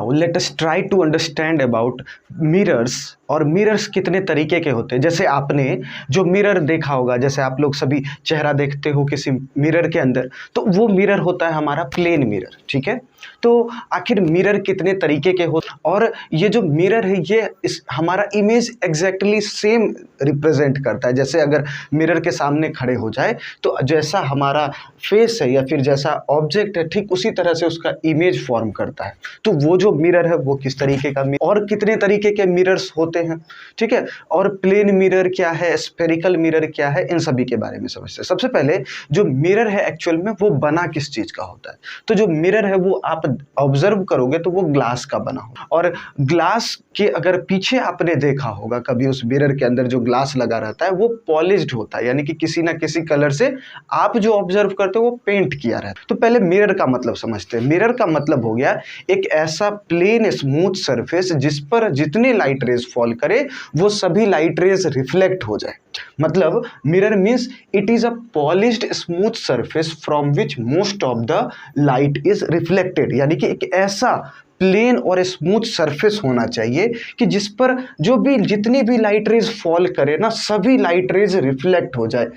Now let us try to understand about mirrors और mirrors कितने तरीके के होते हैं। जैसे आपने जो मिरर देखा होगा, जैसे आप लोग सभी चेहरा देखते हो किसी मिरर के अंदर, तो वो मिरर होता है हमारा प्लेन मिरर, ठीक है। तो आखिर मिरर कितने तरीके के होते हैं, और ये जो मिरर है ये हमारा इमेज एग्जैक्टली सेम रिप्रेजेंट करता है। जैसे अगर मिरर के सामने खड़े हो जाए तो जैसा हमारा फेस है या फिर जैसा ऑब्जेक्ट है, ठीक उसी तरह से उसका इमेज फॉर्म करता है। तो वो जो मिरर है वो किस तरीके का, और कितने तरीके के मिरर्स होते हैं, ठीक है। और प्लेन मिरर क्या है, स्फेरिकल मिरर क्या है, इन सभी के बारे में समझते हैं। सबसे पहले जो मिरर है एक्चुअल में वो बना किस चीज का होता है। तो जो मिरर है वो आप ऑब्जर्व करोगे तो वो ग्लास का बना होगा, और ग्लास के अगर पीछे आपने देखा होगा कभी उस मिरर के अंदर जो ग्लास लगा रहता है वो पॉलिश्ड होता है, यानी कि किसी ना किसी कलर से आप जो ऑब्जर्व करते हो वो पेंट किया रहता है। तो पहले मिरर का मतलब समझते हैं। मिरर का मतलब हो गया एक ऐसा प्लेन स्मूथ सरफेस जिस पर जितनी लाइट रेज फॉल करे वो सभी लाइट रेज रिफ्लेक्ट हो जाए। मतलब mirror means it is a polished smooth surface from which most of the light is reflected, यानी कि एक ऐसा प्लेन और स्मूथ सरफेस होना चाहिए कि जिस पर जो भी जितनी भी लाइट रेज फॉल करे ना, सभी लाइट रेज रिफ्लेक्ट हो जाए,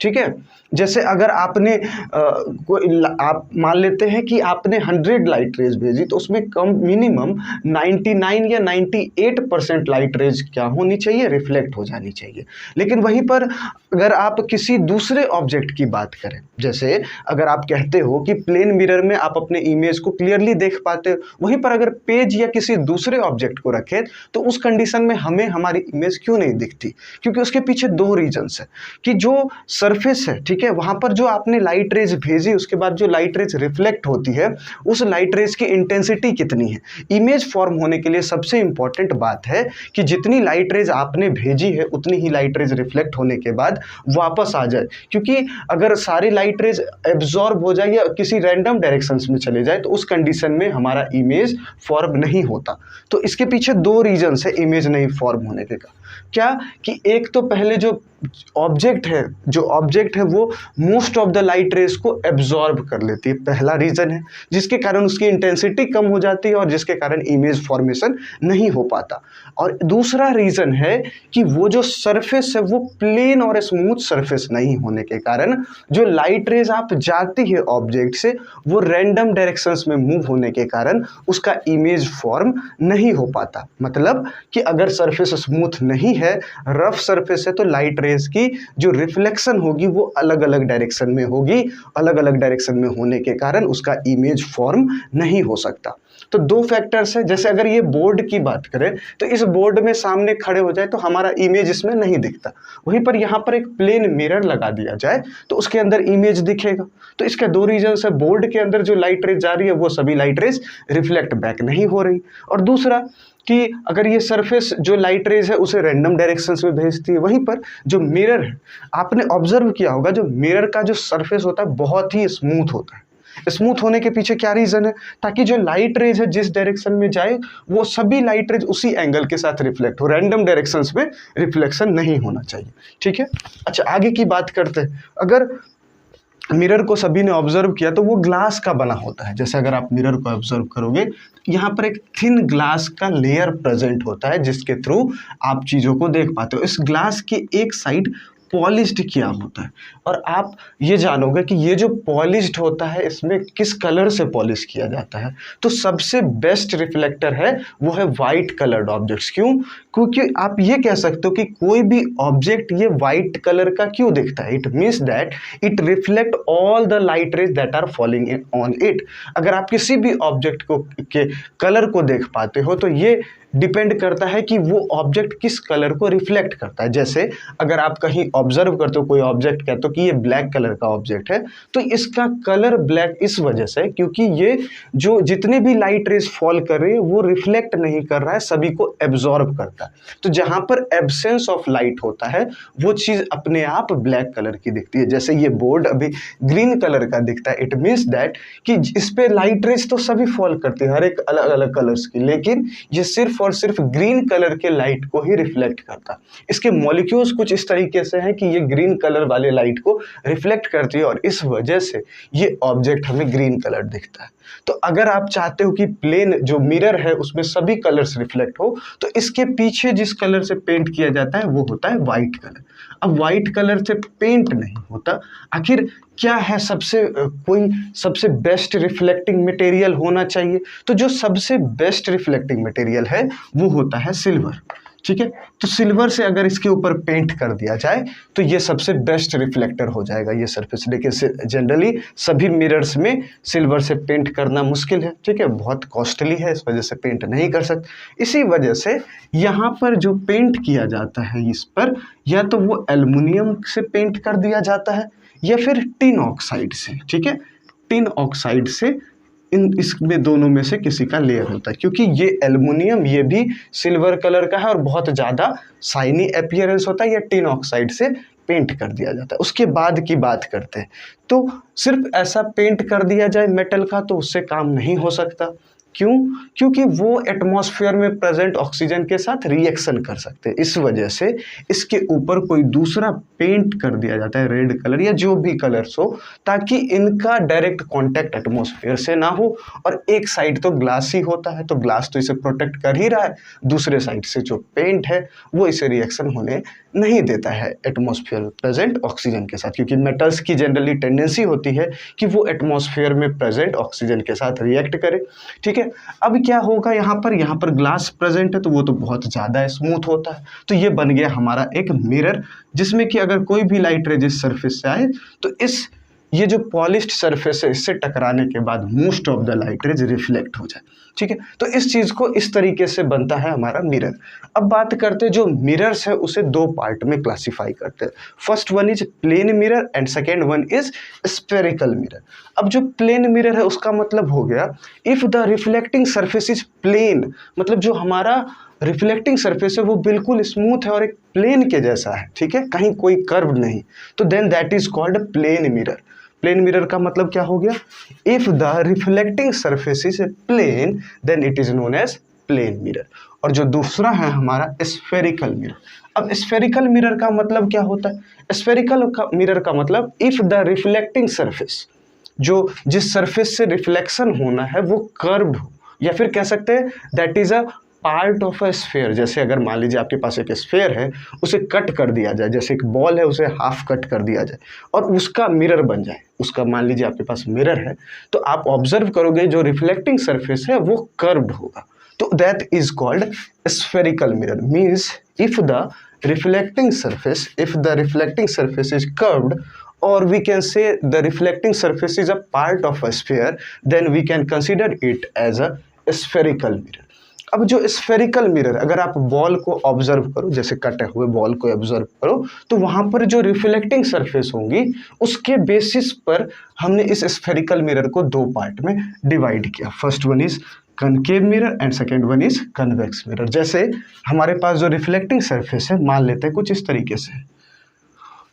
ठीक है। जैसे अगर आपने आप मान लेते हैं कि आपने 100 लाइट रेज भेजी तो उसमें कम मिनिमम 99 या 98% लाइट रेज क्या होनी चाहिए, रिफ्लेक्ट हो जानी चाहिए। लेकिन वहीं पर अगर आप किसी दूसरे ऑब्जेक्ट की बात करें, जैसे अगर आप कहते हो कि प्लेन मिरर में आप अपने इमेज को क्लियरली देख पाते हो, वहीं पर अगर पेज या किसी दूसरे ऑब्जेक्ट को रखें तो उस कंडीशन में हमें हमारी इमेज क्यों नहीं दिखती, क्योंकि उसके पीछे दो रीजंस है कि जो सरफेस है, ठीक है, वहां पर जो आपने लाइट रेज भेजी उसके बाद जो लाइट रेज रिफ्लेक्ट होती है उस लाइट रेज की इंटेंसिटी कितनी है। इमेज फॉर्म होने के लिए सबसे इंपॉर्टेंट बात है कि जितनी लाइट रेज आपने भेजी है उतनी ही लाइट रेज रिफ्लेक्ट होने के बाद वापस आ जाए, क्योंकि अगर सारी लाइट रेज एब्जॉर्ब हो जाए या किसी रैंडम डायरेक्शंस में चले जाए तो उस कंडीशन में हमारा इमेज फॉर्म नहीं होता। तो इसके पीछे दो रीजंस है इमेज नहीं फॉर्म होने के। क्या कि एक तो पहले जो ऑब्जेक्ट है वो most of the light raise को एब्जॉर्ब कर लेती है, पहला रीजन है, जिसके कारण उसकी इंटेंसिटी कम हो जाती है और जिसके कारण इमेज फॉर्मेशन नहीं हो पाता। और दूसरा रीजन है कि वो जो सरफेस है वो प्लेन और स्मूथ सरफेस नहीं होने के कारण जो लाइट रेज आप जाती है ऑब्जेक्ट से वो रैंडम डायरेक्शंस में मूव होने के कारण उसका इमेज फॉर्म नहीं हो पाता। मतलब कि अगर सरफेस स्मूथ नहीं है, रफ सरफेस है, तो लाइट रेज की जो रिफ्लेक्शन होगी वो अलग अलग डायरेक्शन में होगी, अलग अलग डायरेक्शन में होने के कारण उसका इमेज फॉर्म नहीं हो सकता। तो दो फैक्टर्स है। जैसे अगर ये बोर्ड की बात करें तो इस बोर्ड में सामने खड़े हो जाए तो हमारा इमेज इसमें नहीं दिखता, वहीं पर यहाँ पर एक प्लेन मिरर लगा दिया जाए तो उसके अंदर इमेज दिखेगा। तो इसके दो रीजन है, बोर्ड के अंदर जो लाइट रेज जा रही है वो सभी लाइट रेज रिफ्लेक्ट बैक नहीं हो रही, और दूसरा कि अगर ये सरफेस जो लाइट रेज है उसे रैंडम डायरेक्शंस में भेजती है। वहीं पर जो मिरर है, आपने ऑब्जर्व किया होगा जो मिरर का जो सरफेस होता है बहुत ही स्मूथ होता है। स्मूथ होने के पीछे क्या रीजन है, ताकि जो लाइट रेज है जिस डायरेक्शन में जाए वो सभी लाइट रेज उसी एंगल के साथ रिफ्लेक्ट हो, रैंडम डायरेक्शंस में रिफ्लेक्शन नहीं होना चाहिए, ठीक है। अच्छा, आगे की बात करते हैं। अगर मिरर को सभी ने ऑब्जर्व किया तो वो ग्लास का बना होता है। जैसे अगर आप मिरर को ऑब्जर्व करोगे यहाँ पर एक थिन ग्लास का लेयर प्रेजेंट होता है जिसके थ्रू आप चीज़ों को देख पाते हो। इस ग्लास की एक साइड पॉलिश्ड किया होता है, और आप ये जानोगे कि ये जो पॉलिश्ड होता है इसमें किस कलर से पॉलिश किया जाता है। तो सबसे बेस्ट रिफ्लेक्टर है वो है वाइट कलर्ड ऑब्जेक्ट्स। क्यों? क्योंकि आप ये कह सकते हो कि कोई भी ऑब्जेक्ट ये वाइट कलर का क्यों दिखता है, it means that it reflect all the light rays that are falling on it. अगर आप किसी भी ऑब्जेक्ट को के कलर को देख पाते हो तो ये डिपेंड करता है कि वो ऑब्जेक्ट किस कलर को रिफ्लेक्ट करता है। जैसे अगर आप कहीं ऑब्जर्व करते हो कोई ऑब्जेक्ट कहते हो कि ये ब्लैक कलर का ऑब्जेक्ट है, तो इसका कलर ब्लैक इस वजह से क्योंकि ये जो जितने भी लाइट रेज फॉल कर रही है वो रिफ्लेक्ट नहीं कर रहा है, सभी को एब्जॉर्ब करता है। तो जहां पर एब्सेंस ऑफ लाइट होता है वो चीज अपने आप ब्लैक कलर की दिखती है। जैसे ये बोर्ड अभी ग्रीन कलर का दिखता है, इट मीन्स दैट कि इस पे लाइट रेज तो सभी फॉल करती है हर एक अलग अलग कलर्स की, लेकिन ये सिर्फ और सिर्फ ग्रीन कलर के लाइट को ही रिफ्लेक्ट करता। इसके मॉलिक्यूल्स कुछ इस तरीके से हैं कि ये ग्रीन कलर वाले लाइट को रिफ्लेक्ट करती है और इस वजह से ये ऑब्जेक्ट हमें ग्रीन कलर दिखता है। तो अगर आप चाहते हो कि प्लेन जो मिरर है उसमें सभी कलर्स रिफ्लेक्ट हो, तो इसके पीछे जिस कलर से पेंट किया जाता है वो होता है वाइट कलर। अब वाइट कलर से पेंट नहीं होता, आखिर क्या है कोई सबसे बेस्ट रिफ्लेक्टिंग मटेरियल होना चाहिए, तो जो सबसे बेस्ट रिफ्लेक्टिंग मटेरियल है वो होता है सिल्वर। ठीक है, तो सिल्वर से अगर इसके ऊपर पेंट कर दिया जाए तो ये सबसे बेस्ट रिफ्लेक्टर हो जाएगा ये सरफेस। लेकिन जनरली सभी मिरर्स में सिल्वर से पेंट करना मुश्किल है, ठीक है, बहुत कॉस्टली है, इस वजह से पेंट नहीं कर सकते। इसी वजह से यहाँ पर जो पेंट किया जाता है इस पर, या तो वो एल्युमिनियम से पेंट कर दिया जाता है या फिर टिन ऑक्साइड से। ठीक है, टिन ऑक्साइड से इसमें दोनों में से किसी का लेयर होता है, क्योंकि ये एल्युमिनियम ये भी सिल्वर कलर का है और बहुत ज़्यादा शाइनी अपीयरेंस होता है, ये टिन ऑक्साइड से पेंट कर दिया जाता है। उसके बाद की बात करते हैं, तो सिर्फ ऐसा पेंट कर दिया जाए मेटल का तो उससे काम नहीं हो सकता। क्यों? क्योंकि वो एटमॉस्फेयर में प्रेजेंट ऑक्सीजन के साथ रिएक्शन कर सकते हैं। इस वजह से इसके ऊपर कोई दूसरा पेंट कर दिया जाता है, रेड कलर या जो भी कलर्स हो, ताकि इनका डायरेक्ट कांटेक्ट एटमॉस्फेयर से ना हो। और एक साइड तो ग्लास ही होता है, तो ग्लास तो इसे प्रोटेक्ट कर ही रहा है, दूसरे साइड से जो पेंट है वो इसे रिएक्शन होने नहीं देता है एटमॉस्फेयर में प्रेजेंट ऑक्सीजन के साथ, क्योंकि मेटल्स की जनरली टेंडेंसी होती है कि वो एटमॉस्फेयर में प्रेजेंट ऑक्सीजन के साथ रिएक्ट करे। ठीक है, अब क्या होगा, यहाँ पर ग्लास प्रेजेंट है तो वो तो बहुत ज़्यादा स्मूथ होता है, तो ये बन गया हमारा एक मिरर, जिसमें कि अगर कोई भी लाइट रे जिस सरफेस से आए तो ये जो पॉलिश्ड सरफेस है इससे टकराने के बाद most of the light raise reflect हो जाए। ठीक है, तो इस चीज़ को इस तरीके से बनता है हमारा मिरर। अब बात करते हैं, जो मिरर्स है उसे दो पार्ट में क्लासिफाई करते हैं। First one is plane mirror and second one is spherical mirror. अब जो प्लेन मिरर है उसका मतलब हो गया, if the reflecting surface is plane, मतलब जो हमारा रिफ्लेक्टिंग सरफेस है वो बिल्कुल स्मूथ है और एक प्लेन के जैसा है, ठीक है, कहीं कोई कर्व नहीं, तो then that is called plane mirror. Plane mirror का मतलब क्या हो गया, if the reflecting surface is a then it is known as plane mirror. और जो दूसरा है हमारा स्फेरिकल मिरर। अब स्फेरिकल मिरर का मतलब क्या होता है, स्फेरिकल मिरर का मतलब इफ द रिफ्लेक्टिंग सरफेस, जो जिस सरफेस से रिफ्लेक्शन होना है वो कर्व्ड हो, या फिर कह सकते हैं that is a part of a sphere. जैसे अगर मान लीजिए आपके पास एक स्फेयर है, उसे कट कर दिया जाए, जैसे एक बॉल है उसे हाफ कट कर दिया जाए और उसका मिरर बन जाए, उसका मान लीजिए आपके पास मिरर है, तो आप ऑब्जर्व करोगे जो रिफ्लेक्टिंग सरफेस है वो कर्व्ड होगा, तो that is called spherical mirror. Means if the reflecting surface is curved, or we can say the reflecting surface is a part of a sphere, then we can consider it as a spherical mirror. अब जो spherical mirror, अगर आप ball को observe करो, जैसे कटे हुए ball को ऑब्जर्व करो, तो वहाँ पर जो रिफ्लेक्टिंग सरफेस होंगी उसके बेसिस पर हमने इस स्फेरिकल मिरर को दो पार्ट में डिवाइड किया। First one is concave mirror and second one is convex mirror. जैसे हमारे पास जो रिफ्लेक्टिंग सरफेस है, मान लेते हैं कुछ इस तरीके से,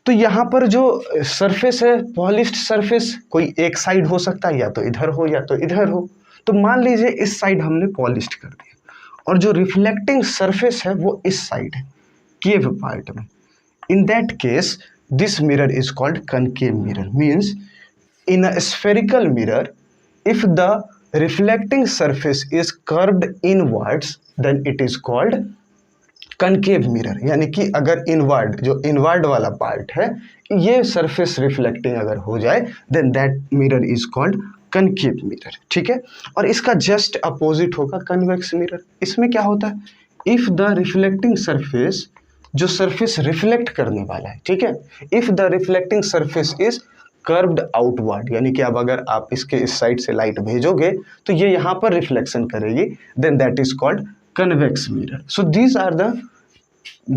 तो यहाँ पर जो सरफेस है पॉलिश्ड सरफेस, कोई एक साइड हो सकता है, या तो इधर हो या तो इधर हो, तो मान लीजिए इस साइड हमने पॉलिश्ड कर दिया और जो रिफ्लेक्टिंग सरफेस है वो इस साइड है, केव पार्ट में। In that case this mirror is called concave mirror. Means in a spherical mirror if the reflecting surface is curved inwards then it is called concave mirror. यानी कि अगर inward, जो inward वाला part है, ये surface reflecting अगर हो जाए then that mirror is called concave mirror. ठीक है, और इसका जस्ट अपोजिट होगा कन्वेक्स मिरर। इसमें क्या होता है, इफ द रिफ्लेक्टिंग सरफेस, जो सरफेस रिफ्लेक्ट करने वाला है, ठीक है, if the reflecting surface is curved outward, यानी कि अब अगर आप इसके इस साइड से लाइट भेजोगे तो ये यहाँ पर रिफ्लेक्शन करेगी, then that is called convex mirror. So these are the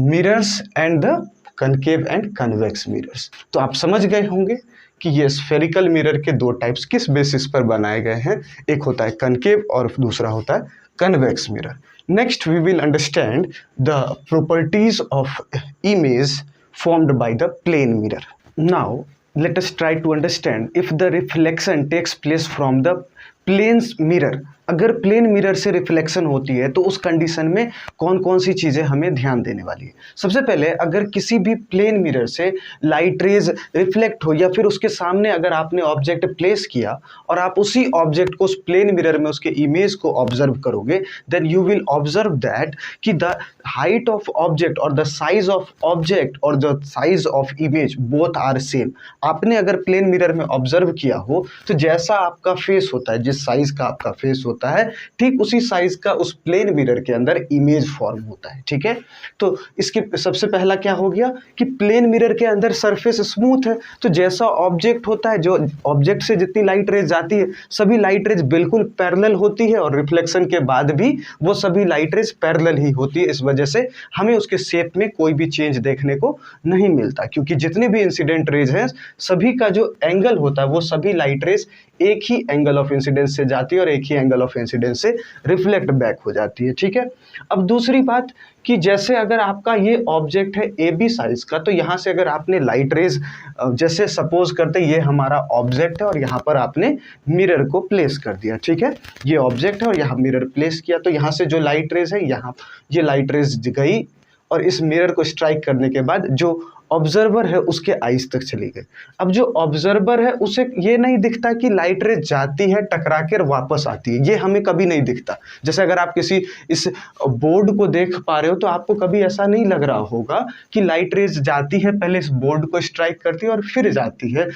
mirrors and the concave and convex mirrors. तो आप समझ गए होंगे कि ये स्फेरिकल मिरर के दो टाइप्स किस बेसिस पर बनाए गए हैं, एक होता है कनकेव और दूसरा होता है convex mirror. Next we will understand the properties of image formed by the plane mirror. Now let us try to understand if the reflection takes place from the plane's mirror, अगर plane mirror से reflection होती है तो उस condition में कौन कौन सी चीज़ें हमें ध्यान देने वाली है। सबसे पहले, अगर किसी भी प्लेन मिरर से लाइट रेज रिफ्लेक्ट हो या फिर उसके सामने अगर आपने ऑब्जेक्ट प्लेस किया और आप उसी ऑब्जेक्ट को उस प्लेन मिरर में उसके इमेज को ऑब्जर्व करोगे, then you will observe that कि द हाइट ऑफ ऑब्जेक्ट और द साइज ऑफ ऑब्जेक्ट और the size of image both are same. आपने अगर प्लेन मिरर में ऑब्जर्व किया हो तो जैसा आपका फेस होता है, जिस साइज का आपका फेस होता है, ठीक उसी साइज का उस प्लेन मिरर के अंदर इमेज फॉर्म होता है। ठीक है, तो इसके सबसे पहला क्या हो गया कि प्लेन मिरर के अंदर सरफेस स्मूथ है, तो जैसा ऑब्जेक्ट होता है, जो ऑब्जेक्ट से जितनी लाइट रेज जाती है सभी लाइट रेज बिल्कुल पैरेलल होती है और रिफ्लेक्शन के बाद भी वो सभी लाइट रेज पैरेलल ही होती है। इस वजह से हमें उसके शेप में कोई भी चेंज देखने को नहीं मिलता, क्योंकि जितने भी इंसिडेंट रेज हैं सभी का जो एंगल होता है वो सभी लाइट रेज एक ही एंगल ऑफ इंसिडेंस से जाती है और एक ही एंगल ऑफ इंसिडेंस से रिफ्लेक्ट बैक हो जाती है। ठीक है, अब दूसरी बात कि जैसे अगर आपका ये ऑब्जेक्ट है ए बी साइज का, तो यहाँ से अगर आपने लाइट रेज, जैसे सपोज करते ये हमारा ऑब्जेक्ट है और यहाँ पर आपने मिरर को प्लेस कर दिया। ठीक है, ये ऑब्जेक्ट है और यहाँ मिरर प्लेस किया, तो यहाँ से जो लाइट रेज है यहाँ ये लाइट रेज गई और इस मिरर को स्ट्राइक करने के बाद जो ऑब्जर्वर है उसके आइज तक चली गई। अब जो ऑब्जर्वर है उसे ये नहीं दिखता कि लाइट रे जाती है टकरा कर वापस आती है, ये हमें कभी नहीं दिखता। जैसे अगर आप किसी इस बोर्ड को देख पा रहे हो तो आपको कभी ऐसा नहीं लग रहा होगा कि लाइट रेज जाती है, पहले इस बोर्ड को स्ट्राइक करती है और फिर जाती है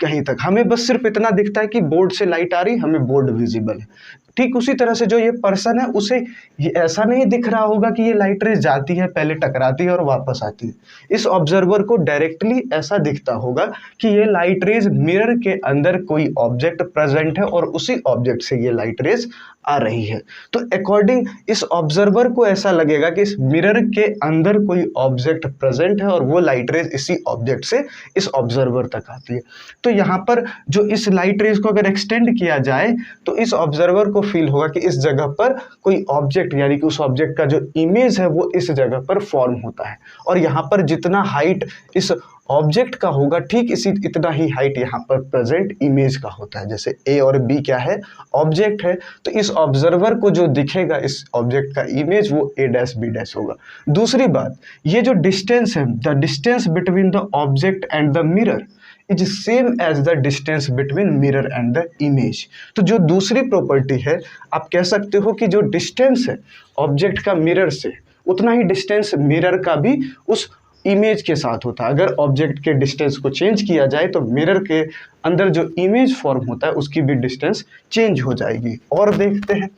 कहीं तक। हमें बस सिर्फ इतना दिखता है कि बोर्ड से लाइट आ रही, हमें बोर्ड विजिबल है। ठीक उसी तरह से जो ये पर्सन है उसे ये ऐसा नहीं दिख रहा होगा कि ये लाइट रेज जाती है, पहले टकराती है और वापस आती है। इस ऑब्जर्वर को डायरेक्टली ऐसा दिखता होगा कि ये लाइट रेज मिरर के अंदर कोई ऑब्जेक्ट प्रेजेंट है और उसी ऑब्जेक्ट से ये लाइट रेज आ रही है। तो अकॉर्डिंग इस ऑब्जर्वर को ऐसा लगेगा कि इस मिरर के अंदर कोई ऑब्जेक्ट प्रेजेंट है और वो लाइट रेज इसी ऑब्जेक्ट से इस ऑब्जर्वर तक आती है। तो यहाँ पर जो इस लाइट रेज को अगर एक्सटेंड किया जाए तो इस ऑब्जर्वर को फील होगा कि इस जगह पर कोई ऑब्जेक्ट, यानी कि उस ऑब्जेक्ट का जो इमेज है वो इस जगह पर फॉर्म होता है और यहाँ पर जितना हाइट इस ऑब्जेक्ट का होगा ठीक इसी इतना ही हाइट यहाँ पर प्रेजेंट इमेज का होता है। जैसे ए और बी क्या है, ऑब्जेक्ट है, तो इस ऑब्जर्वर को जो दिखेगा इस ऑब्जेक्ट का इमेज वो ए डैश बी डैश होगा। दूसरी बात, ये जो डिस्टेंस है, the distance between the object and the mirror is same as the distance between mirror and the image. तो जो दूसरी प्रॉपर्टी है, आप कह सकते हो कि जो डिस्टेंस है ऑब्जेक्ट का मिरर से उतना ही डिस्टेंस मिरर का भी उस इमेज के साथ होता है। अगर ऑब्जेक्ट के डिस्टेंस को चेंज किया जाए तो मिरर के अंदर जो इमेज फॉर्म होता है उसकी भी डिस्टेंस चेंज हो जाएगी। और देखते हैं,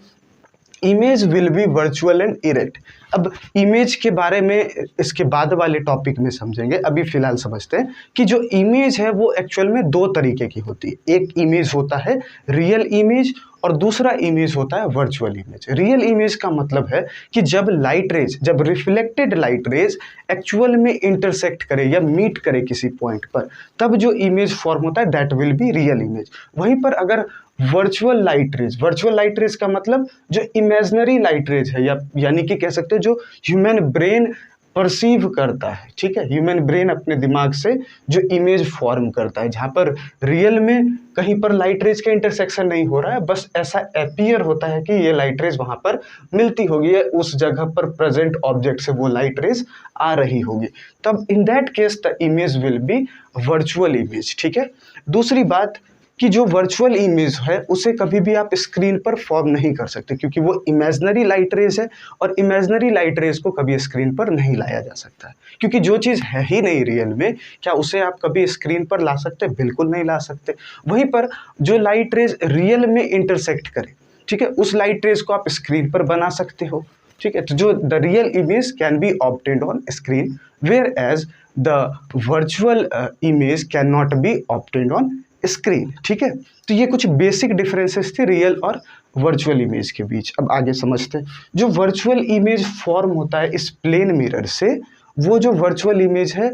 image will B virtual and erect. अब इमेज के बारे में इसके बाद वाले टॉपिक में समझेंगे, अभी फिलहाल समझते हैं कि जो इमेज है वो एक्चुअल में दो तरीके की होती है। एक इमेज होता है रियल इमेज और दूसरा इमेज होता है वर्चुअल इमेज। रियल इमेज का मतलब है कि जब लाइट रेज, जब रिफ्लेक्टेड लाइट रेज एक्चुअल में इंटरसेक्ट करे या मीट करे किसी पॉइंट पर, तब जो इमेज फॉर्म होता है that will be real image. वहीं पर अगर वर्चुअल लाइट रेज का मतलब जो इमेजिनरी लाइट रेज है, या यानी कि कह सकते हो जो ह्यूमन ब्रेन परसीव करता है, ठीक है, ह्यूमन ब्रेन अपने दिमाग से जो इमेज फॉर्म करता है, जहाँ पर रियल में कहीं पर लाइट रेज का इंटरसेक्शन नहीं हो रहा है, बस ऐसा अपीयर होता है कि ये लाइट रेज वहाँ पर मिलती होगी, उस जगह पर प्रेजेंट ऑब्जेक्ट से वो लाइट रेज आ रही होगी, तब इन that case the image will B virtual image. ठीक है, दूसरी बात कि जो वर्चुअल इमेज है उसे कभी भी आप स्क्रीन पर फॉर्म नहीं कर सकते, क्योंकि वो इमेजिनरी लाइट रेज है और इमेजिनरी लाइट रेज को कभी स्क्रीन पर नहीं लाया जा सकता है, क्योंकि जो चीज़ है ही नहीं रियल में, क्या उसे आप कभी स्क्रीन पर ला सकते हैं? बिल्कुल नहीं ला सकते। वहीं पर जो लाइट रेज रियल में इंटरसेक्ट करे, ठीक है, उस लाइट रेज को आप स्क्रीन पर बना सकते हो। ठीक है, तो जो the real image can be obtained on screen, whereas the virtual image can not be obtained on screen. ठीक है, तो ये कुछ बेसिक डिफरेंसेस थे रियल और वर्चुअल इमेज के बीच। अब आगे समझते हैं, जो वर्चुअल इमेज फॉर्म होता है इस प्लेन मिरर से, वो जो वर्चुअल इमेज है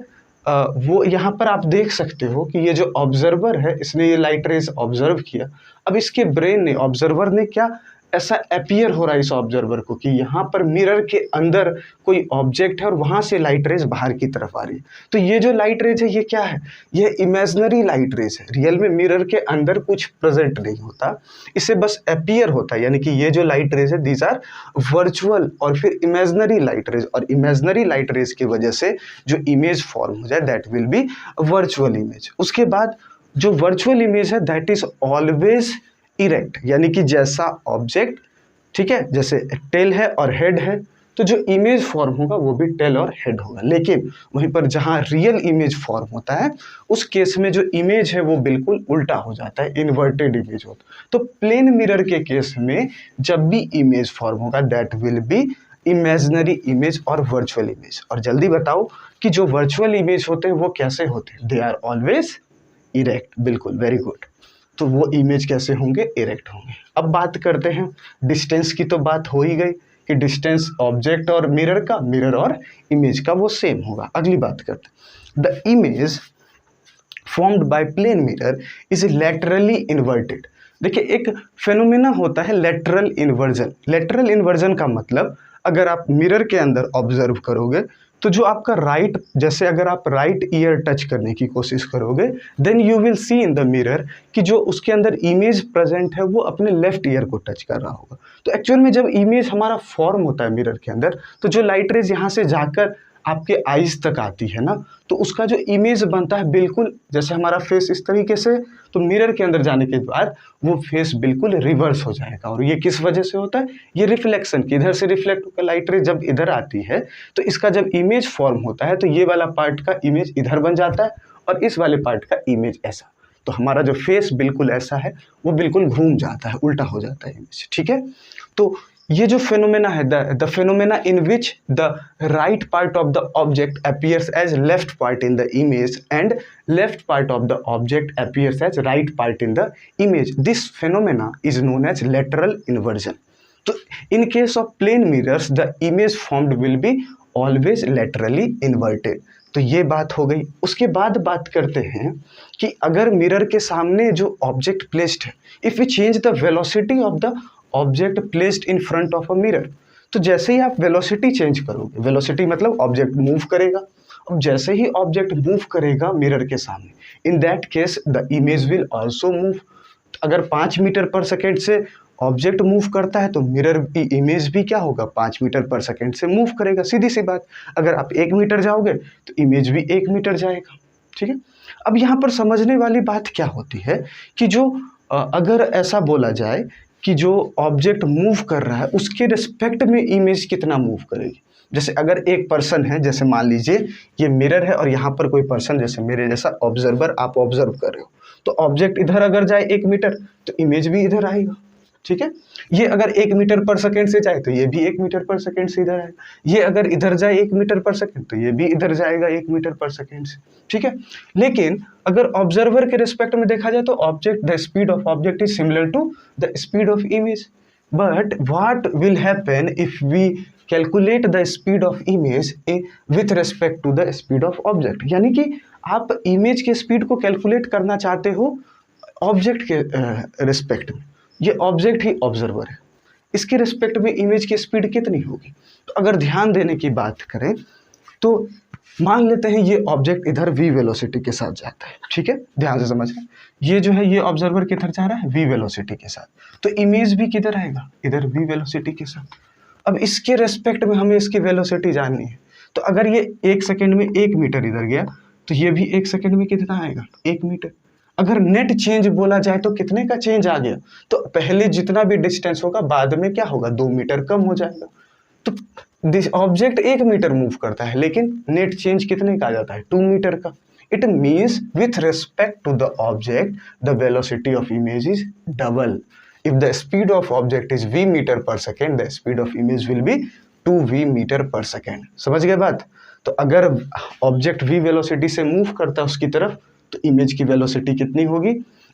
वो यहाँ पर आप देख सकते हो कि ये जो ऑब्जर्वर है इसने ये लाइट रेज ऑब्जर्व किया। अब इसके ब्रेन ने, ऑब्जर्वर ने क्या ऐसा अपीयर हो रहा है इस ऑब्जर्वर को कि यहाँ पर मिरर के अंदर कोई ऑब्जेक्ट है और वहाँ से लाइट रेज बाहर की तरफ आ रही है। तो ये जो लाइट रेज है ये क्या है, ये इमेजिनरी लाइट रेज है। रियल में मिरर के अंदर कुछ प्रेजेंट नहीं होता, इसे बस अपीयर होता है, यानी कि ये जो लाइट रेज है दीज आर वर्चुअल और फिर इमेजिनरी लाइट रेज, और इमेजिनरी लाइट रेज की वजह से जो इमेज फॉर्म हो जाए that will B virtual image. उसके बाद जो वर्चुअल इमेज है दैट इज ऑलवेज इरेक्ट, यानी कि जैसा ऑब्जेक्ट, ठीक है, जैसे टेल है और हेड है तो जो इमेज फॉर्म होगा वो भी टेल और हेड होगा। लेकिन वहीं पर जहाँ रियल इमेज फॉर्म होता है उस केस में जो इमेज है वो बिल्कुल उल्टा हो जाता है, इन्वर्टेड इमेज होता है। तो प्लेन मिरर के केस में जब भी इमेज फॉर्म होगा that will be imaginary image और वर्चुअल इमेज। और जल्दी बताओ कि जो वर्चुअल इमेज होते हैं वो कैसे होते हैं, दे आर ऑलवेज इरेक्ट। बिल्कुल, वेरी गुड। तो वो इमेज कैसे होंगे, इरेक्ट होंगे। अब बात करते हैं डिस्टेंस की, तो बात हो ही गई कि डिस्टेंस ऑब्जेक्ट और मिरर का, मिरर और इमेज का वो सेम होगा। अगली बात करते हैं, the image formed by plane mirror is laterally inverted. देखिए एक फेनोमेना होता है लेटरल इन्वर्जन। लेटरल इन्वर्जन का मतलब अगर आप मिरर के अंदर ऑब्जर्व करोगे तो जो आपका राइट, जैसे अगर आप राइट ईयर टच करने की कोशिश करोगे then you will see in the mirror कि जो उसके अंदर इमेज प्रेजेंट है वो अपने लेफ्ट ईयर को टच कर रहा होगा। तो एक्चुअल में जब इमेज हमारा फॉर्म होता है मिरर के अंदर तो जो लाइट रेज यहाँ से जाकर आपके आईज तक आती है ना, तो उसका जो इमेज बनता है बिल्कुल जैसे हमारा फेस इस तरीके से, तो मिरर के अंदर जाने के बाद वो फेस बिल्कुल रिवर्स हो जाएगा। और ये किस वजह से होता है, ये रिफ्लेक्शन की, इधर से रिफ्लेक्ट होकर लाइट रे जब इधर आती है तो इसका जब इमेज फॉर्म होता है तो ये वाला पार्ट का इमेज इधर बन जाता है और इस वाले पार्ट का इमेज ऐसा। तो हमारा जो फेस बिल्कुल ऐसा है वो बिल्कुल घूम जाता है, उल्टा हो जाता है इमेज, ठीक है। तो ये जो फेनोमेना है the phenomena in which the right part of the object appears as left part in the image and left part of the object appears as right part in the image, this phenomena is known as lateral inversion. तो in case of plane mirrors the image formed will be always laterally inverted. तो ये बात हो गई। उसके बाद बात करते हैं कि अगर मिरर के सामने जो ऑब्जेक्ट प्लेस्ड है, if we change the velocity of the object placed in front of a mirror, तो जैसे ही आप वेलोसिटी चेंज करोगे, वेलोसिटी मतलब ऑब्जेक्ट मूव करेगा, अब जैसे ही ऑब्जेक्ट मूव करेगा मिरर के सामने, in that case the image will also move. अगर 5 मीटर पर सेकेंड से ऑब्जेक्ट मूव करता है तो मिरर की इमेज भी क्या होगा, 5 मीटर पर सेकेंड से मूव करेगा, सीधी सी बात। अगर आप 1 मीटर जाओगे तो इमेज भी 1 मीटर जाएगा, ठीक है। अब यहाँ पर समझने वाली बात क्या होती है कि जो अगर ऐसा बोला जाए कि जो ऑब्जेक्ट मूव कर रहा है उसके रिस्पेक्ट में इमेज कितना मूव करेगी। जैसे अगर एक पर्सन है, जैसे मान लीजिए ये मिरर है और यहाँ पर कोई पर्सन जैसे मेरे जैसा ऑब्जर्वर आप ऑब्जर्व कर रहे हो, तो ऑब्जेक्ट इधर अगर जाए 1 मीटर तो इमेज भी इधर आएगा, ठीक है। ये अगर 1 मीटर पर सेकेंड से जाए तो ये भी 1 मीटर पर सेकेंड से इधर आएगा। ये अगर इधर जाए 1 मीटर पर सेकेंड तो ये भी इधर जाएगा 1 मीटर पर सेकेंड से, ठीक है। लेकिन अगर ऑब्जर्वर के रिस्पेक्ट में देखा जाए तो object the speed of object is similar to the speed of image. But what will happen if we calculate the speed of image with respect to the speed of object. यानी कि आप image के speed को calculate करना चाहते हो object के respect में। ये ऑब्जेक्ट ही ऑब्जर्वर है, इसके रिस्पेक्ट में इमेज की स्पीड कितनी होगी। तो अगर ध्यान देने की बात करें तो मान लेते हैं ये ऑब्जेक्ट इधर v वेलोसिटी के साथ जाता है, ठीक है, ध्यान से समझें। ये जो है ये ऑब्जर्वर किधर जा रहा है, v वेलोसिटी के साथ, तो इमेज भी किधर आएगा, इधर v वेलोसिटी के साथ। अब इसके रेस्पेक्ट में हमें इसकी वेलोसिटी जाननी है, तो अगर ये 1 सेकेंड में 1 मीटर इधर गया तो ये भी 1 सेकेंड में कितना आएगा, 1 मीटर। अगर नेट चेंज बोला जाए तो कितने का चेंज आ गया, तो पहले जितना भी डिस्टेंस होगा बाद में क्या होगा, 2 मीटर कम हो जाएगा। तो ऑब्जेक्ट 1 मीटर मूव करता है लेकिन नेट चेंज कितने का आ जाता है, 2 मीटर का। It means with respect to the object the velocity of image is double. If the speed of object is v metre per second the speed of image will be 2v metre per second. समझ गए बात। तो अगर object v velocity से move करता है उसकी तरफ तो इमेज की वेलोसिटी कितनी होगी।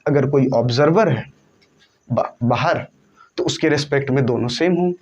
अगर कोई ऑब्जर्वर है बाहर तो उसके रिस्पेक्ट में दोनों सेम होंगे,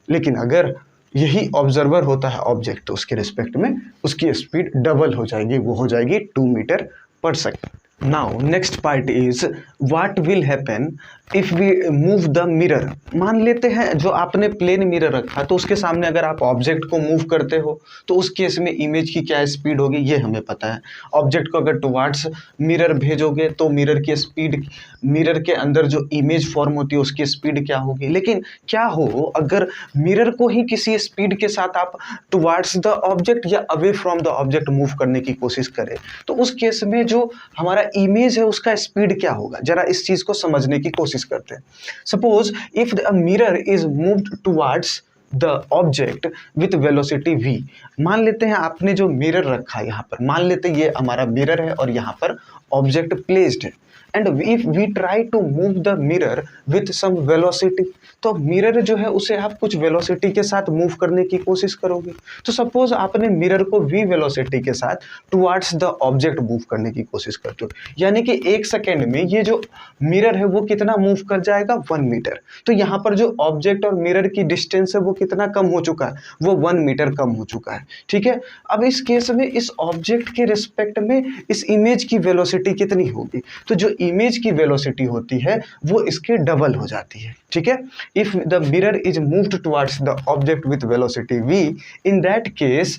लेकिन अगर यही ऑब्जर्वर होता है ऑब्जेक्ट तो उसके रिस्पेक्ट में उसकी स्पीड डबल हो जाएगी, वो हो जाएगी 2 metre per second. Now next part is what will happen if we move the mirror, मान लेते हैं जो आपने प्लेन मिरर रखा तो उसके सामने अगर आप ऑब्जेक्ट को मूव करते हो तो उस केस में इमेज की क्या स्पीड होगी ये हमें पता है। ऑब्जेक्ट को अगर टुवार्ड्स मिरर भेजोगे तो मिरर की स्पीड, मिरर के अंदर जो इमेज फॉर्म होती है उसकी स्पीड क्या होगी। लेकिन क्या हो अगर मिरर को ही किसी स्पीड के साथ आप टुवार्ड्स द ऑब्जेक्ट या away from the object move करने की कोशिश करें तो उस केस में जो हमारा इमेज है उसका स्पीड क्या होगा, जरा इस चीज़ को समझने की कोशिश करते हैं। Suppose if the mirror is moved towards the object with velocity v, मान लेते हैं आपने जो मिरर रखा है यहाँ पर, मान लेते हैं ये हमारा मिरर है और यहाँ पर ऑब्जेक्ट प्लेस्ड है and if we try to move the mirror with some velocity, तो मिरर जो है उसे आप कुछ वेलोसिटी के साथ मूव करने की कोशिश करोगे। तो सपोज आपने मिरर को v वेलोसिटी के साथ टुवार्ड्स द ऑब्जेक्ट मूव करने की कोशिश करते हो, यानी कि 1 सेकेंड में ये जो मिरर है वो कितना मूव कर जाएगा 1 मीटर। तो यहाँ पर जो ऑब्जेक्ट और मिरर की डिस्टेंस है वो कितना कम हो चुका है, वो 1 मीटर कम हो चुका है। ठीक है, अब इस केस में इस ऑब्जेक्ट के रिस्पेक्ट में इस इमेज की वेलोसिटी कितनी होगी, तो जो इमेज की वेलोसिटी होती है वो इसके डबल हो जाती है। ठीक है, if the mirror is moved towards the object with velocity v, in that case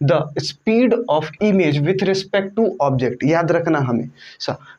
the speed of image with respect to object, याद रखना हमें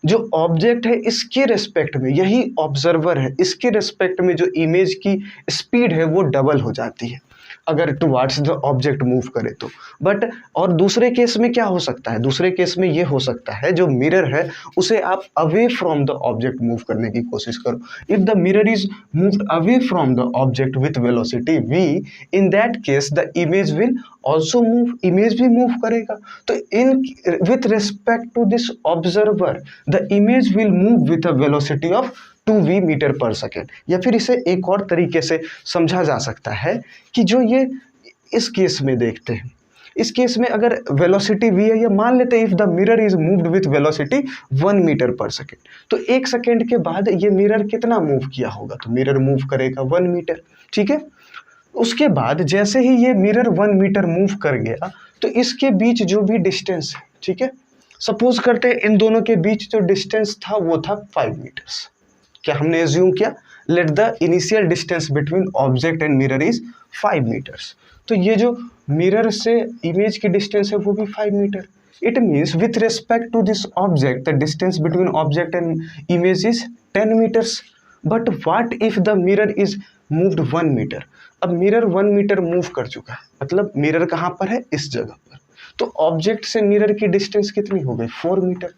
जो ऑब्जेक्ट है इसके रिस्पेक्ट में, यही ऑब्जर्वर है इसके रिस्पेक्ट में जो इमेज की स्पीड है वो डबल हो जाती है अगर टुवर्ड्स द ऑब्जेक्ट मूव करे तो। बट और दूसरे केस में क्या हो सकता है, दूसरे केस में ये हो सकता है जो मिरर है उसे आप away from the object move करने की कोशिश करो। If the mirror is moved away from the object with velocity v, in that case the image will also move, image भी मूव करेगा। तो in with respect to this observer the image will move with a velocity of 2v metre per second. या फिर इसे एक और तरीके से समझा जा सकता है कि जो ये इस केस में देखते हैं, इस केस में अगर वेलोसिटी v है, या मान लेते हैं if the mirror is moved with velocity 1 metre per second, तो 1 सेकेंड के बाद ये मिरर कितना मूव किया होगा, तो मिरर मूव करेगा 1 मीटर। ठीक है, उसके बाद जैसे ही ये मिरर 1 मीटर मूव कर गया तो इसके बीच जो भी डिस्टेंस है, ठीक है, सपोज करते हैं इन दोनों के बीच जो डिस्टेंस था वो था 5 मीटर्स। क्या हमने एज्यूम किया, let the initial distance between object and mirror is 5 metres, तो ये जो मिरर से इमेज की डिस्टेंस है वो भी 5 metre. It means with respect to this object the distance between object and image is 10 metres. But what if the mirror is moved 1 metre, अब mirror 1 metre move कर चुका है, मतलब मिरर कहाँ पर है, इस जगह पर, तो ऑब्जेक्ट से मिरर की डिस्टेंस कितनी हो गई 4 मीटर,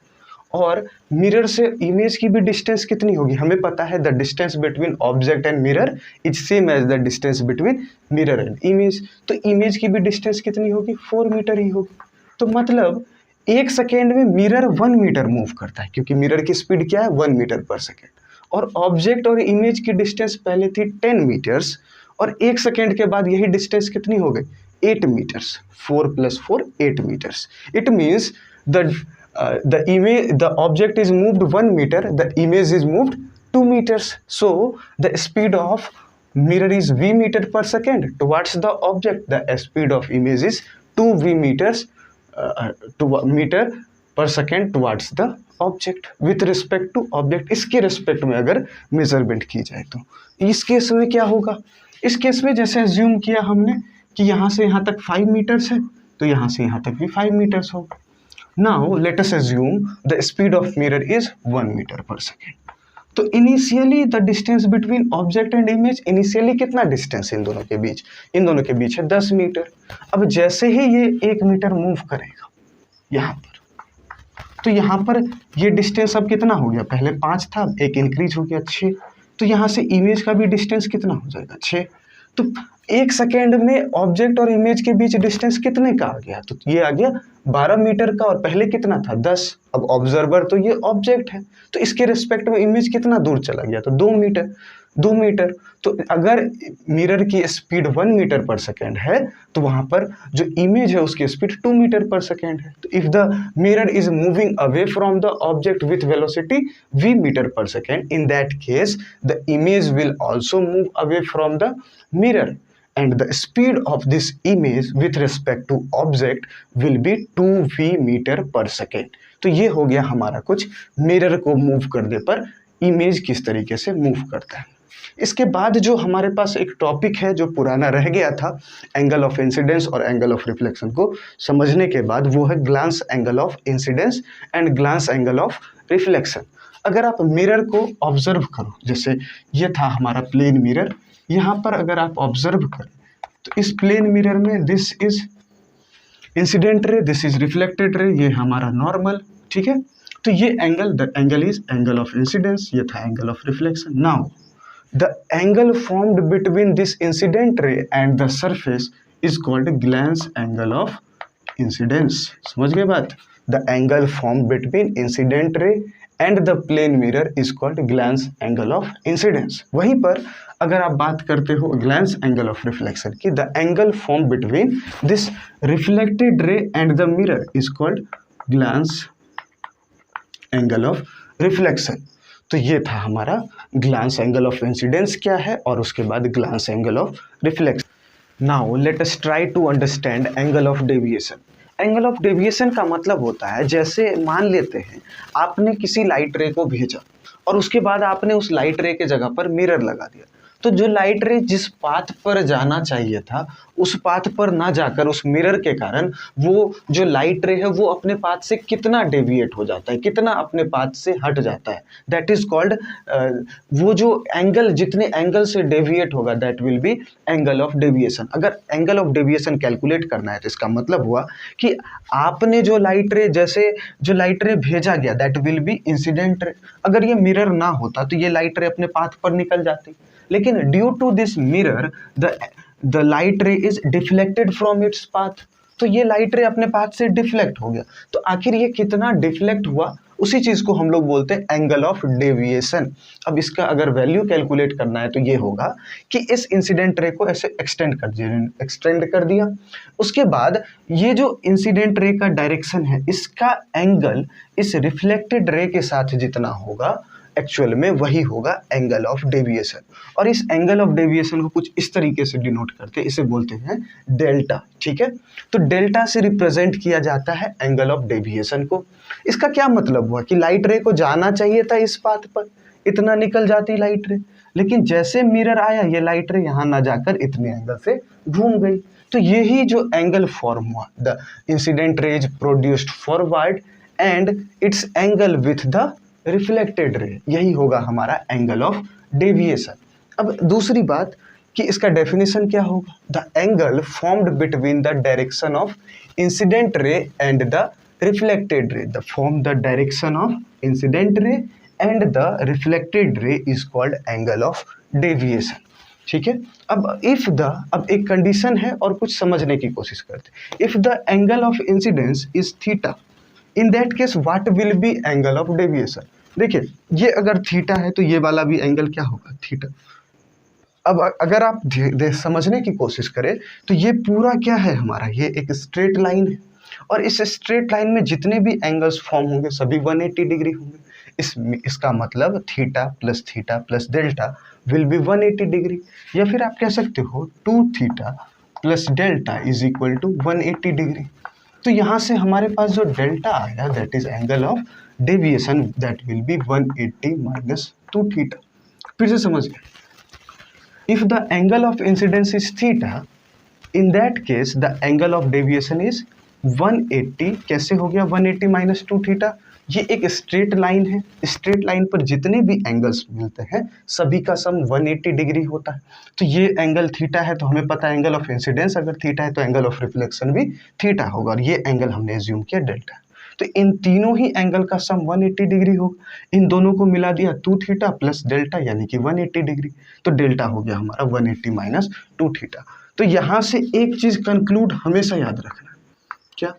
और मिरर से इमेज की भी डिस्टेंस कितनी होगी, हमें पता है the distance between object and mirror is same as the distance between mirror and image, तो इमेज की भी डिस्टेंस कितनी होगी 4 मीटर ही होगी। तो मतलब 1 सेकेंड में मिरर 1 मीटर मूव करता है, क्योंकि मिरर की स्पीड क्या है 1 मीटर पर सेकेंड, और ऑब्जेक्ट और इमेज की डिस्टेंस पहले थी 10 मीटर्स, और 1 सेकेंड के बाद यही डिस्टेंस कितनी हो गई 8 metres, 4 + 4 8 meters. It means the object is moved 1 meter, the image is moved 2 meters. So the speed of mirror is v meter per second towards the object. The speed of image is 2v meters meter per second towards the object with respect to object. इसके respect में अगर measurement की जाए तो इस case में क्या होगा, इस केस में जैसे एज्यूम किया हमने कि यहाँ से यहाँ तक 5 मीटर्स है, तो यहाँ से यहाँ तक भी 5 मीटर्स होगा। Now let us assume the speed of mirror is 1 metre per second. तो initially the distance between object and image, initially कितना डिस्टेंस इन दोनों के बीच, इन दोनों के बीच है 10 मीटर। अब जैसे ही ये 1 मीटर मूव करेगा यहाँ पर, तो यहाँ पर ये डिस्टेंस अब कितना हो गया, पहले 5 था, एक इंक्रीज हो गया 6, तो यहाँ से इमेज का भी डिस्टेंस कितना हो जाएगा 6। तो 1 सेकेंड में ऑब्जेक्ट और इमेज के बीच डिस्टेंस कितने का आ गया, तो ये आ गया 12 मीटर का, और पहले कितना था 10। अब ऑब्जर्वर तो ये ऑब्जेक्ट है, तो इसके रिस्पेक्ट में इमेज कितना दूर चला गया, तो 2 मीटर। 2 मीटर, तो अगर मिरर की स्पीड 1 मीटर पर सेकेंड है तो वहाँ पर जो इमेज है उसकी स्पीड 2 मीटर पर सेकेंड है। तो if the mirror is moving away from the object with velocity v metre per second, in that case the image will also move away from the mirror and the speed of this image with respect to object will be 2v meter per second। तो ये हो गया हमारा कुछ mirror को move करने पर image किस तरीके से मूव करता है। इसके बाद जो हमारे पास एक टॉपिक है जो पुराना रह गया था एंगल ऑफ इंसिडेंस और एंगल ऑफ रिफ्लेक्शन को समझने के बाद, वो है glance angle of incidence and glance angle of reflection. अगर आप मिरर को ऑब्जर्व करो, जैसे ये था हमारा प्लेन मिरर, यहाँ पर अगर आप ऑब्जर्व करें तो इस प्लेन मिरर में this is incident ray, this is reflected ray, ये हमारा नॉर्मल, ठीक है। तो ये angle, the angle is angle of incidence, ये था angle of reflection. Now the angle formed between this incident ray and the surface is called glance angle of incidence। समझ गए बात? The angle formed between incident ray and the plane mirror is called glance angle of incidence। वहीं पर अगर आप बात करते हो glance angle of reflection की, the angle formed between this reflected ray and the mirror is called glance angle of reflection। तो ये था हमारा ग्लांस एंगल ऑफ इंसिडेंस क्या है और उसके बाद glance angle of reflection. Now let us try to understand angle of deviation. Angle of deviation का मतलब होता है, जैसे मान लेते हैं आपने किसी लाइट रे को भेजा और उसके बाद आपने उस लाइट रे के जगह पर मिरर लगा दिया, तो जो लाइट रे जिस पाथ पर जाना चाहिए था उस पाथ पर ना जाकर उस मिरर के कारण वो जो लाइट रे है वो अपने पाथ से कितना डेविएट हो जाता है, कितना अपने पाथ से हट जाता है, दैट इज कॉल्ड, वो जो एंगल जितने एंगल से डेविएट होगा that will B angle of deviation. अगर एंगल ऑफ डेविएशन कैलकुलेट करना है तो इसका मतलब हुआ कि आपने जो लाइट रे, जैसे जो लाइट रे भेजा गया that will B incident ray, अगर ये मिरर ना होता तो ये लाइट रे अपने पाथ पर निकल जाती, लेकिन due to this mirror the light ray is deflected from its path, तो ये लाइट रे अपने पाथ से डिफ्लेक्ट हो गया। तो आखिर ये कितना डिफ्लेक्ट हुआ, उसी चीज को हम लोग बोलते हैं एंगल ऑफ डेविएशन। अब इसका अगर वैल्यू कैलकुलेट करना है तो ये होगा कि इस इंसिडेंट रे को ऐसे एक्सटेंड कर दिया, उसके बाद ये जो इंसिडेंट रे का डायरेक्शन है इसका एंगल इस रिफ्लेक्टेड रे के साथ जितना होगा एक्चुअल में वही होगा एंगल ऑफ डेविएशन। और इस एंगल ऑफ डेविएशन को कुछ इस तरीके से डिनोट करते हैं, इसे बोलते हैं डेल्टा, ठीक है। तो डेल्टा से रिप्रेजेंट किया जाता है एंगल ऑफ डेविएशन को। इसका क्या मतलब हुआ कि लाइट रे को जाना चाहिए था इस पाथ पर, इतना निकल जाती लाइट रे, लेकिन जैसे मिरर आया ये लाइट रे यहाँ ना जाकर इतने एंगल से घूम गई। तो यही जो एंगल फॉर्म हुआ, the incident ray is produced forward and it's angle with the reflected ray, यही होगा हमारा एंगल ऑफ डेविएशन। अब दूसरी बात कि इसका डेफिनेशन क्या होगा, the angle formed between the direction of incident ray and the reflected ray, the form the direction of incident ray and the reflected ray is called angle of deviation, ठीक है। अब एक कंडीशन है और कुछ समझने की कोशिश करते हैं। If the angle of incidence is theta, in that case what will B angle of deviation. देखिए ये अगर थीटा है तो ये वाला भी एंगल क्या होगा, थीटा। अब अगर आप समझने की कोशिश करें तो ये पूरा क्या है हमारा, ये एक स्ट्रेट लाइन है और इस स्ट्रेट लाइन में जितने भी एंगल्स फॉर्म होंगे सभी 180 डिग्री होंगे। इसका मतलब theta plus delta will be 180 degree, या फिर आप कह सकते हो 2 theta plus delta is equal to 180 degree. तो यहाँ से हमारे पास जो डेल्टा आया that is angle of deviation, that will be 180 minus 2 theta. फिर से समझिए, if the angle of incidence is theta, in that case the angle of deviation is 180। कैसे हो गया 180 माइनस 2 थीटा, ये एक स्ट्रेट लाइन है, स्ट्रेट लाइन पर जितने भी एंगल्स मिलते हैं सभी का सम 180 डिग्री होता है। तो ये एंगल थीटा है तो हमें पता है एंगल ऑफ इंसिडेंस अगर थीटा है तो एंगल ऑफ रिफ्लेक्शन भी थीटा होगा, और ये एंगल हमने एज्यूम किया डेल्टा। तो इन तीनों ही एंगल का सम 180 डिग्री होगा, इन दोनों को मिला दिया 2 थीटा प्लस डेल्टा यानी कि 180 डिग्री, तो डेल्टा हो गया हमारा 180 माइनस 2 थीटा। तो यहाँ से एक चीज़ कंक्लूड हमेशा याद रखना, क्या,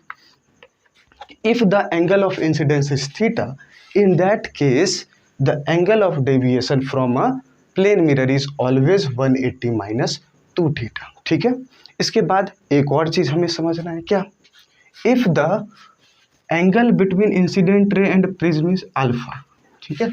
if the angle of incidence is theta, in that case the angle of deviation from a plane mirror is always 180 minus 2 theta, ठीक है। इसके बाद एक और चीज़ हमें समझना है, क्या, if the angle between incident ray and prism is alpha, ठीक है।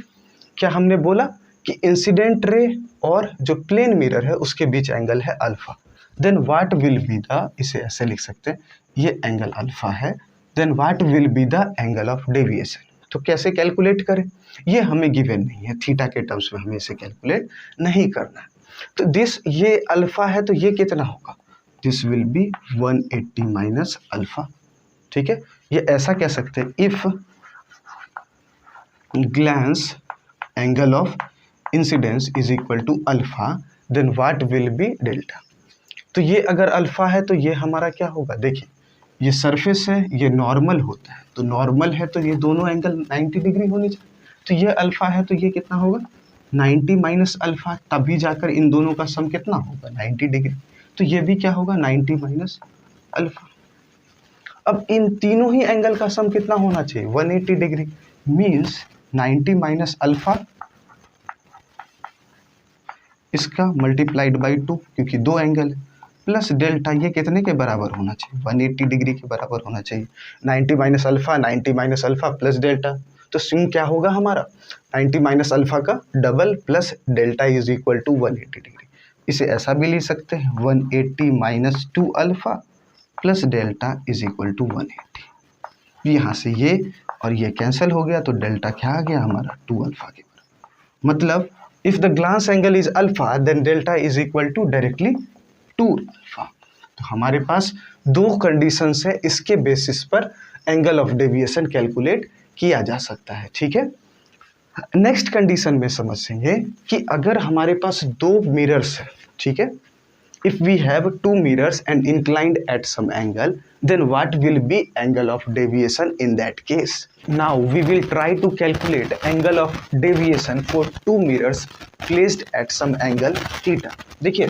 क्या हमने बोला कि इंसिडेंट रे और जो प्लेन मिरर है उसके बीच एंगल है alpha, then what will be the, इसे ऐसे लिख सकते हैं, ये एंगल अल्फा है, then what will be the angle of deviation। तो कैसे कैलकुलेट करें, ये हमें गिवन नहीं है, थीटा के टर्म्स में हमें इसे कैलकुलेट नहीं करना है। तो दिस ये अल्फा है तो ये कितना होगा, this will be 180 minus alpha. ठीक है, ये ऐसा कह सकते हैं, if glance angle of incidence is equal to alpha then what will be delta. तो ये अगर अल्फा है तो ये हमारा क्या होगा, देखिए ये सरफेस है, ये नॉर्मल होता है, तो नॉर्मल है तो ये दोनों एंगल 90 डिग्री होनी चाहिए। तो ये अल्फा है तो ये कितना होगा 90 माइनस अल्फा, तभी जाकर इन दोनों का सम कितना होगा 90 डिग्री। तो ये भी क्या होगा 90 माइनस अल्फा। अब इन तीनों ही एंगल का सम कितना होना चाहिए 180 डिग्री, मीन्स 90 माइनस अल्फा इसका मल्टीप्लाइड बाई 2, क्योंकि दो एंगल है, प्लस डेल्टा, ये कितने के बराबर होना चाहिए 180 डिग्री के बराबर होना चाहिए। 90 minus alpha, 90 minus alpha plus delta, तो सिम क्या होगा हमारा 90 माइनस अल्फा का double plus delta is equal to 180 degree. इसे ऐसा भी लिख सकते हैं 180 minus 2 alpha plus delta is equal to 180। यहाँ से ये और ये कैंसिल हो गया, तो डेल्टा क्या आ गया हमारा 2 अल्फा के बराबर। मतलब if the glance angle is alpha then delta is equal to directly 2 alpha. तो हमारे पास दो कंडीशंस है, इसके बेसिस पर एंगल ऑफ डेविएशन कैलकुलेट किया जा सकता है। ठीक है, नेक्स्ट कंडीशन में समझेंगे कि अगर हमारे पास दो मिरर्स है, ठीक है, if we have two mirrors and inclined at some angle, then what will be angle of deviation in that case? Now we will try to calculate angle of deviation for two mirrors placed at some angle theta. देखिए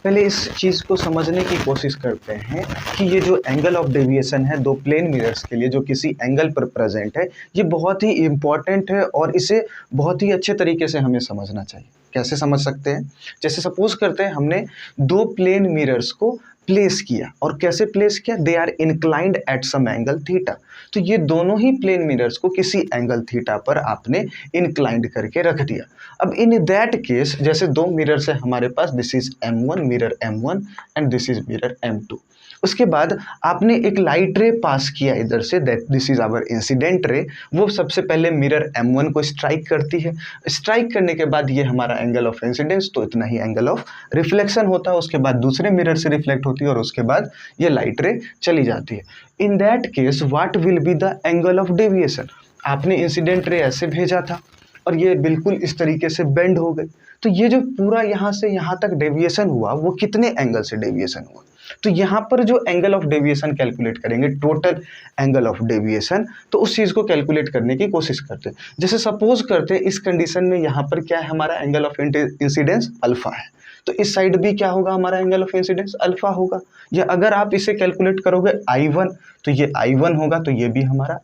पहले इस चीज़ को समझने की कोशिश करते हैं कि ये जो एंगल ऑफ डेविएशन है दो प्लेन मिरर्स के लिए जो किसी एंगल पर प्रेजेंट है, ये बहुत ही इम्पॉर्टेंट है और इसे बहुत ही अच्छे तरीके से हमें समझना चाहिए। कैसे समझ सकते हैं, जैसे सपोज करते हैं हमने दो प्लेन मिरर्स को प्लेस किया, और कैसे प्लेस किया, they are inclined at some angle theta. तो ये दोनों ही प्लेन मिरर्स को किसी एंगल थीटा पर आपने इंक्लाइंड करके रख दिया। अब इन दैट केस जैसे दो मिरर्स है हमारे पास, this is M1 mirror M1 and this is mirror M2। उसके बाद आपने एक लाइट रे पास किया इधर से, that this is our incident ray. वो सबसे पहले मिरर M1 को स्ट्राइक करती है, स्ट्राइक करने के बाद ये हमारा एंगल ऑफ इंसिडेंस, तो इतना ही एंगल ऑफ रिफ्लेक्शन होता है। उसके बाद दूसरे मिरर से रिफ्लेक्ट होती है और उसके बाद ये लाइट रे चली जाती है। इन that case what will be the angle of deviation. आपने इंसिडेंट रे ऐसे भेजा था और ये बिल्कुल इस तरीके से बेंड हो गई, तो ये जो पूरा यहाँ से यहाँ तक डेविएशन हुआ वो कितने एंगल से डेविएशन हुआ। तो यहाँ पर जो एंगल ऑफ डेविएशन कैलकुलेट करेंगे, टोटल एंगल ऑफ डेविएशन, तो उस चीज़ को कैलकुलेट करने की कोशिश करते हैं। जैसे सपोज करते हैं इस कंडीशन में यहाँ पर क्या है, हमारा एंगल ऑफ इंसिडेंस अल्फा है, तो इस साइड भी क्या होगा, हमारा एंगल ऑफ इंसिडेंस अल्फा होगा। या अगर आप इसे कैलकुलेट करोगे I1, तो ये I1 होगा, तो ये भी हमारा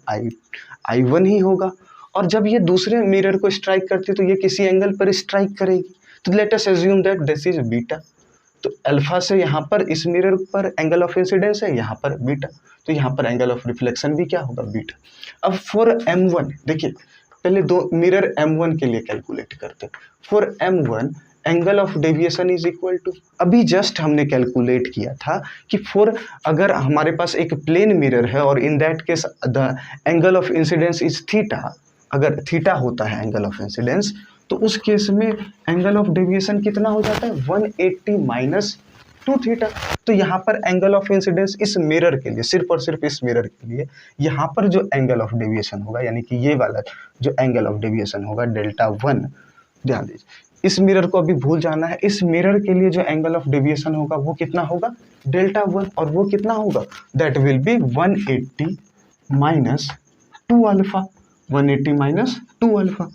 I1 ही होगा। और जब ये दूसरे मिरर को स्ट्राइक करती है तो ये किसी एंगल पर स्ट्राइक करेगी, तो let us assume that this is beta. तो अल्फा से यहाँ पर इस मिरर पर एंगल ऑफ इंसिडेंस है, यहाँ पर बीटा, तो यहाँ पर एंगल ऑफ रिफ्लेक्शन भी क्या होगा, बीटा। अब फॉर M1 देखिए, पहले दो मिरर M1 के लिए कैलकुलेट करते हैं। For M1 angle of deviation is equal to, अभी जस्ट हमने कैलकुलेट किया था कि फॉर अगर हमारे पास एक प्लेन मिरर है और इन that case the angle of incidence is theta, अगर थीटा होता है एंगल ऑफ इंसिडेंस, तो उस केस में एंगल ऑफ डेविएशन कितना हो जाता है 180 माइनस 2 थीटा। तो यहाँ पर एंगल ऑफ इंसिडेंस इस मिरर के लिए, सिर्फ और सिर्फ इस मिरर के लिए, यहाँ पर जो एंगल ऑफ डेविएशन होगा, यानी कि ये वाला जो एंगल ऑफ डेविएशन होगा डेल्टा 1, ध्यान दीजिए इस मिरर को अभी भूल जाना है, इस मिरर के लिए जो एंगल ऑफ डेविएशन होगा वो कितना होगा डेल्टा 1, और वो कितना होगा, that will be 180 minus 2 alpha, 180 minus 2 alpha.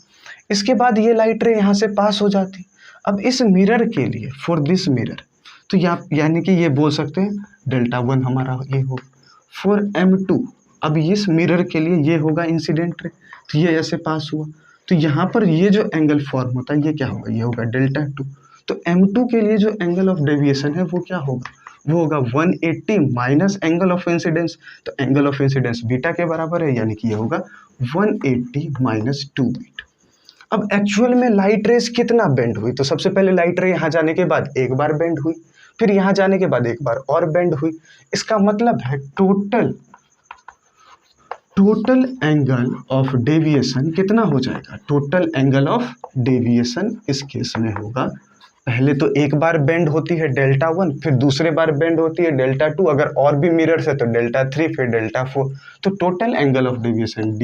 इसके बाद ये लाइट रे यहाँ से पास हो जाती। अब इस मिरर के लिए, फॉर दिस मिरर, तो यानी कि ये बोल सकते हैं डेल्टा 1 हमारा ये होगा। फॉर M2, अब इस मिरर के लिए ये होगा इंसिडेंट रे, तो ये ऐसे पास हुआ, तो यहाँ पर ये जो एंगल फॉर्म होता है ये क्या होगा, ये होगा डेल्टा 2। तो M2 के लिए जो एंगल ऑफ डेविएशन है वो क्या होगा, वो होगा 180 माइनस एंगल ऑफ इंसिडेंस, तो एंगल ऑफ इंसिडेंस बीटा के बराबर है, यानी कि ये होगा 180 माइनस 2 बीटा। अब एक्चुअल में लाइट रेस कितना बेंड हुई, तो सबसे पहले लाइट रे यहाँ जाने के बाद एक बार बेंड हुई, फिर यहाँ जाने के बाद एक बार और बेंड हुई। इसका मतलब है total total angle of deviation कितना हो जाएगा? टोटल एंगल ऑफ डेविएशन इस केस में होगा, पहले तो एक बार बेंड होती है डेल्टा 1, फिर दूसरे बार बेंड होती है डेल्टा 2, अगर और भी मिरर्स है तो डेल्टा 3, फिर डेल्टा 4। तो total angle of deviation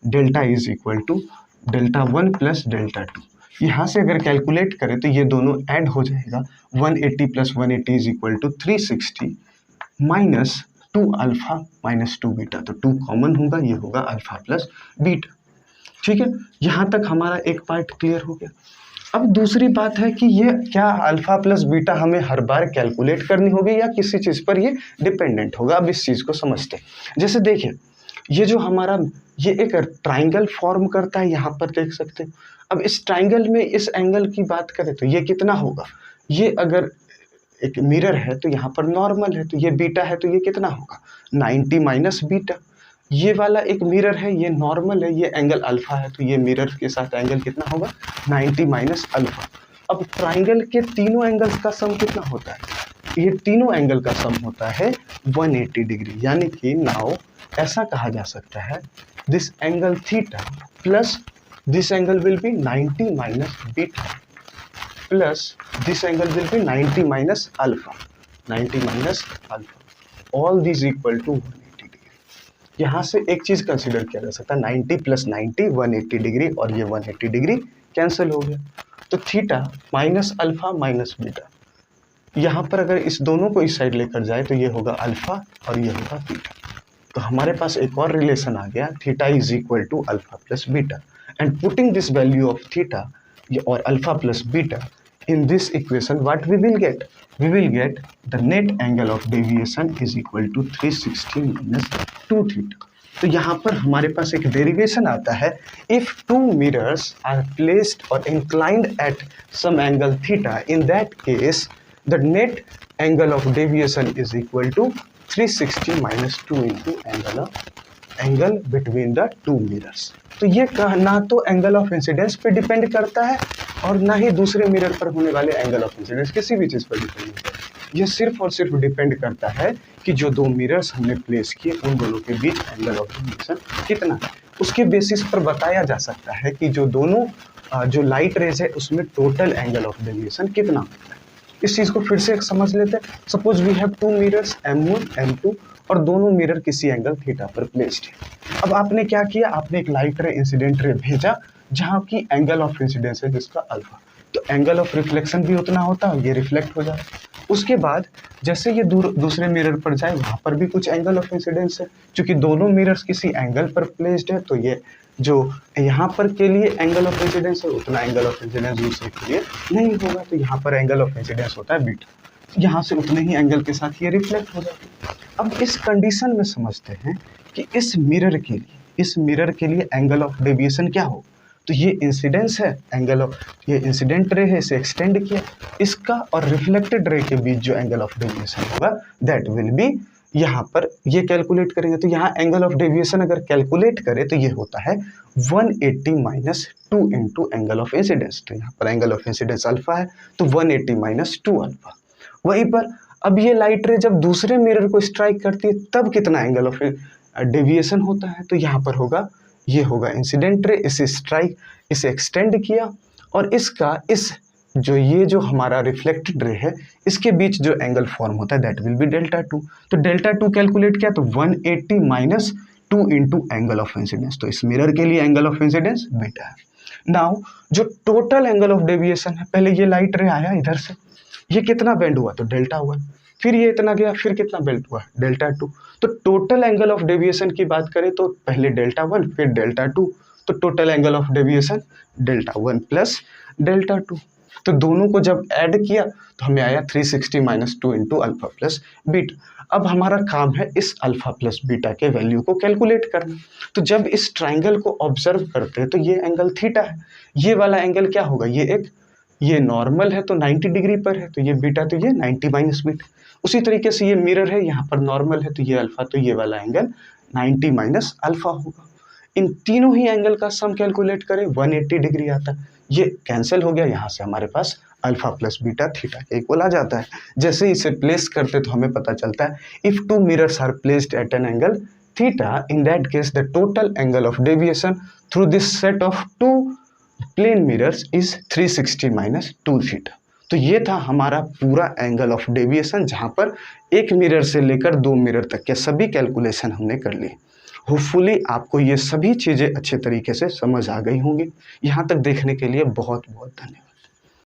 delta is equal to delta 1 प्लस डेल्टा 2। यहाँ से अगर कैलकुलेट करें तो ये दोनों ऐड हो जाएगा, 180 plus 180 is equal to 360 minus 2 alpha minus 2 beta, तो 2 कॉमन होगा, ये होगा अल्फा प्लस बीटा। ठीक है, यहाँ तक हमारा एक पार्ट क्लियर हो गया। अब दूसरी बात है कि ये क्या अल्फा प्लस बीटा हमें हर बार कैलकुलेट करनी होगी या किसी चीज़ पर ये डिपेंडेंट होगा। अब इस चीज़ को समझते हैं। जैसे देखिए, ये जो हमारा ये एक ट्राइंगल फॉर्म करता है, यहाँ पर देख सकते हो। अब इस ट्राइंगल में इस एंगल की बात करें तो ये कितना होगा? ये अगर एक मिरर है तो यहाँ पर नॉर्मल है, तो ये बीटा है, तो ये कितना होगा? 90 माइनस बीटा। ये वाला एक मिरर है, ये नॉर्मल है, ये एंगल अल्फा है, तो ये मिरर के साथ एंगल कितना होगा? 90 माइनस अल्फा। अब ट्राइंगल के तीनों एंगल्स का सम कितना होता है? ये तीनों एंगल का सम होता है 180 डिग्री। यानी कि नाउ ऐसा कहा जा सकता है, this angle theta plus this angle will be 90 minus beta plus this angle will be 90 minus alpha, 90 minus alpha, all this equal to 180 degree. यहाँ से एक चीज़ कंसिडर किया जा सकता है, 90 प्लस 90 180 डिग्री, और ये 180 डिग्री कैंसिल हो गया। तो theta minus alpha minus beta, यहाँ पर अगर इस दोनों को इस साइड लेकर जाए तो ये होगा अल्फा और ये होगा बीटा। तो हमारे पास एक और रिलेशन आ गया, theta is equal to alpha plus beta, and putting this value of theta और alpha plus beta in this equation, what we will get? We will get the net angle of deviation is equal to 360 minus 2 theta। तो यहाँ पर हमारे पास एक derivation आता है, if two mirrors are placed or inclined at some angle theta, in that case the net angle of deviation is equal to 360 minus 2 into angle between the two mirrors। तो ये ना तो एंगल ऑफ इंसिडेंस पे depend करता है और ना ही दूसरे मिरर पर होने वाले एंगल ऑफ इंसिडेंस किसी भी चीज़ पर डिपेंड करता है। ये सिर्फ और सिर्फ डिपेंड करता है कि जो दो मिरर्स हमने प्लेस किए उन दोनों के बीच एंगल ऑफ डेविएशन कितना है। उसके बेसिस पर बताया जा सकता है कि जो दोनों जो लाइट रेज है उसमें टोटल एंगल ऑफ डेविएशन कितना होता है। इस चीज़ को फिर से समझ लेते हैं। Suppose we have two mirrors M1 M2 और दोनों मिरर किसी एंगल थीटा पर प्लेस्ड है। अब आपने क्या किया, आपने एक लाइट रे इंसिडेंट रे भेजा जहाँ की एंगल ऑफ इंसिडेंस है जिसका अल्फा, तो एंगल ऑफ रिफ्लेक्शन भी उतना होता है, ये रिफ्लेक्ट हो जाए। उसके बाद जैसे ये दूसरे मिरर पर जाए वहाँ पर भी कुछ एंगल ऑफ इंसिडेंस है, क्योंकि दोनों मिरर्स किसी एंगल पर प्लेस्ड है, तो ये जो यहाँ पर के लिए एंगल ऑफ इंसिडेंस है उतना एंगल ऑफ इंसिडेंस दूसरे के लिए नहीं होगा, तो यहाँ पर एंगल ऑफ इंसिडेंस होता है बीटा, यहाँ से उतने ही एंगल के साथ ये रिफ्लेक्ट हो जाता है। अब इस कंडीशन में समझते हैं कि इस मिरर के लिए एंगल ऑफ डेविएशन क्या हो। तो ये इंसिडेंस है, एंगल ऑफ ये इंसिडेंट रे है, इसे एक्सटेंड किया, इसका और रिफ्लेक्टेड रे के बीच जो एंगल ऑफ डेविएशन होगा दैट विल बी, यहाँ पर ये कैलकुलेट करेंगे तो यहाँ एंगल ऑफ डेविएशन अगर कैलकुलेट करें तो ये होता है 180 minus 2 into angle of incidence. तो यहाँ पर एंगल ऑफ इंसिडेंस अल्फा है तो 180 माइनस 2 अल्फा। वहीं पर अब ये लाइट रे जब दूसरे मिरर को स्ट्राइक करती है तब कितना एंगल ऑफ डेविएशन होता है, तो यहाँ पर होगा, ये होगा इंसिडेंट रे, इसे स्ट्राइक, इसे एक्सटेंड किया और इसका इस ये जो हमारा रिफ्लेक्टेड रे है इसके बीच जो एंगल फॉर्म होता है दैट विल बी डेल्टा 2। तो डेल्टा 2 कैलकुलेट किया तो 180 minus 2 into angle of incidence, तो इस मिरर के लिए एंगल ऑफ इंसिडेंस बीटा है। नाउ जो टोटल एंगल ऑफ डेविएशन है, पहले ये लाइट रे आया इधर से, ये कितना बेंड हुआ तो डेल्टा 1, फिर ये इतना गया, फिर कितना बेंड हुआ डेल्टा 2। तो टोटल एंगल ऑफ डेविएशन की बात करें तो पहले डेल्टा 1 फिर डेल्टा 2, तो total angle of deviation delta 1 प्लस डेल्टा 2। तो दोनों को जब ऐड किया तो हमें आया 360 minus 2 into alpha plus beta. अब हमारा काम है इस अल्फा प्लस बीटा के वैल्यू को कैलकुलेट करना। तो जब इस ट्राइंगल को ऑब्जर्व करते हैं तो ये एंगल थीटा है, ये वाला एंगल क्या होगा, ये नॉर्मल है तो 90 डिग्री पर है, तो ये बीटा, तो ये 90 माइनस बीटा। उसी तरीके से ये मिरर है, यहाँ पर नॉर्मल है तो ये अल्फा, तो ये वाला एंगल 90 माइनस अल्फा होगा। इन तीनों ही एंगल का सम कैलकुलेट करें 180 डिग्री आता है, ये कैंसिल हो गया, यहाँ से हमारे पास अल्फा प्लस बीटा थीटा के इक्वल आ जाता है। जैसे इसे प्लेस करते तो हमें पता चलता है if two mirrors are placed at an angle theta, in that case the total angle of deviation through this set of two plane mirrors is 360 minus 2 theta. तो ये था हमारा पूरा एंगल ऑफ डेविएशन, जहाँ पर एक मिरर से लेकर दो मिरर तक के सभी कैलकुलेशन हमने कर लिए। होपफुली आपको ये सभी चीज़ें अच्छे तरीके से समझ आ गई होंगी। यहाँ तक देखने के लिए बहुत बहुत धन्यवाद।